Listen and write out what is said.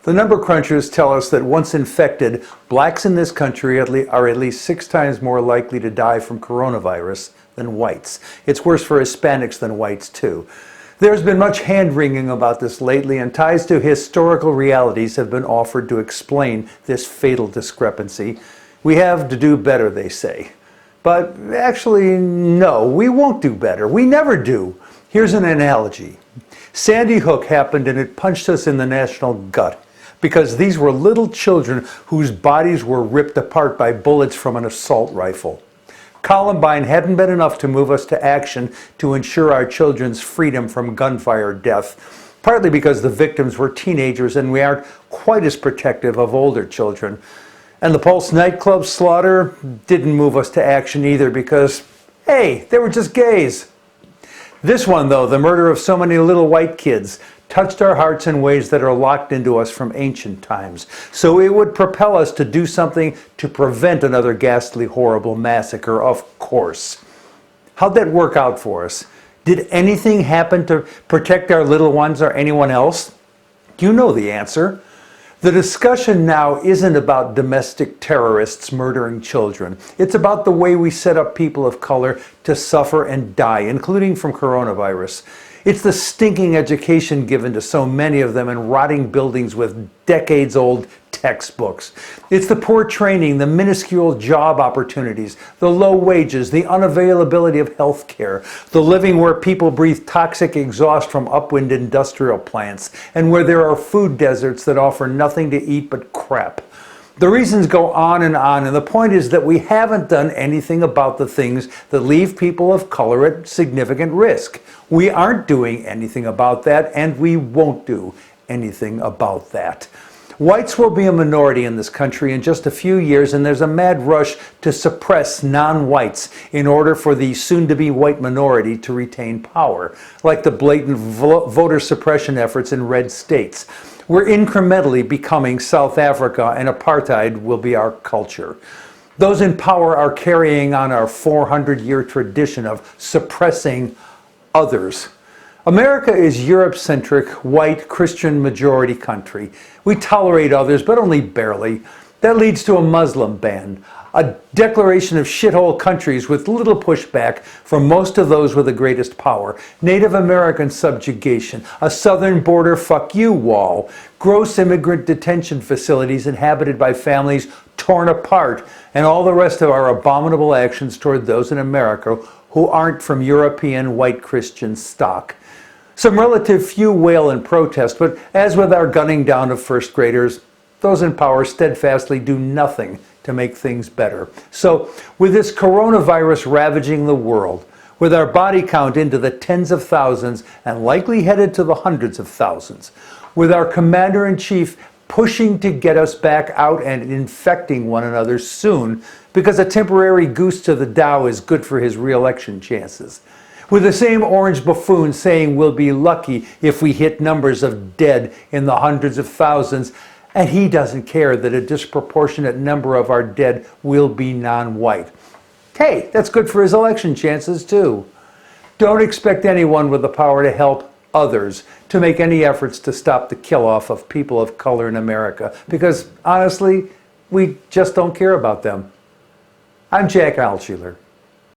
The number crunchers tell us that once infected, blacks in this country are at least 6 times more likely to die from coronavirus than whites. It's worse for Hispanics than whites, too. There's been much hand-wringing about this lately, and ties to historical realities have been offered to explain this fatal discrepancy. We have to do better, they say. But actually, no, we won't do better. We never do. Here's an analogy. Sandy Hook happened and it punched us in the national gut, because these were little children whose bodies were ripped apart by bullets from an assault rifle. Columbine hadn't been enough to move us to action to ensure our children's freedom from gunfire death, partly because the victims were teenagers and we aren't quite as protective of older children. And the Pulse nightclub slaughter didn't move us to action either because, hey, they were just gays. This one, though, the murder of so many little white kids, touched our hearts in ways that are locked into us from ancient times. So it would propel us to do something to prevent another ghastly, horrible massacre, of course. How'd that work out for us? Did anything happen to protect our little ones or anyone else? You know the answer. The discussion now isn't about domestic terrorists murdering children. It's about the way we set up people of color to suffer and die, including from coronavirus. It's the stinking education given to so many of them in rotting buildings with decades-old textbooks. It's the poor training, the minuscule job opportunities, the low wages, the unavailability of health care, the living where people breathe toxic exhaust from upwind industrial plants, and where there are food deserts that offer nothing to eat but crap. The reasons go on, and the point is that we haven't done anything about the things that leave people of color at significant risk. We aren't doing anything about that, and we won't do anything about that. Whites will be a minority in this country in just a few years, and there's a mad rush to suppress non-whites in order for the soon-to-be white minority to retain power, like the blatant voter suppression efforts in red states. We're incrementally becoming South Africa, and apartheid will be our culture. Those in power are carrying on our 400-year tradition of suppressing others. America is Europe-centric, white, Christian majority country. We tolerate others, but only barely. That leads to a Muslim ban, a declaration of shithole countries with little pushback from most of those with the greatest power, Native American subjugation, a southern border fuck you wall, gross immigrant detention facilities inhabited by families torn apart, and all the rest of our abominable actions toward those in America who aren't from European white Christian stock. Some relative few wail in protest, but as with our gunning down of first graders, those in power steadfastly do nothing to make things better. So, with this coronavirus ravaging the world, with our body count into the tens of thousands and likely headed to the hundreds of thousands, with our commander-in-chief pushing to get us back out and infecting one another soon because a temporary goose to the Dow is good for his re-election chances, with the same orange buffoon saying we'll be lucky if we hit numbers of dead in the hundreds of thousands, and he doesn't care that a disproportionate number of our dead will be non-white. Hey, that's good for his election chances too. Don't expect anyone with the power to help others to make any efforts to stop the kill-off of people of color in America, because honestly, we just don't care about them. I'm Jack Altshuler.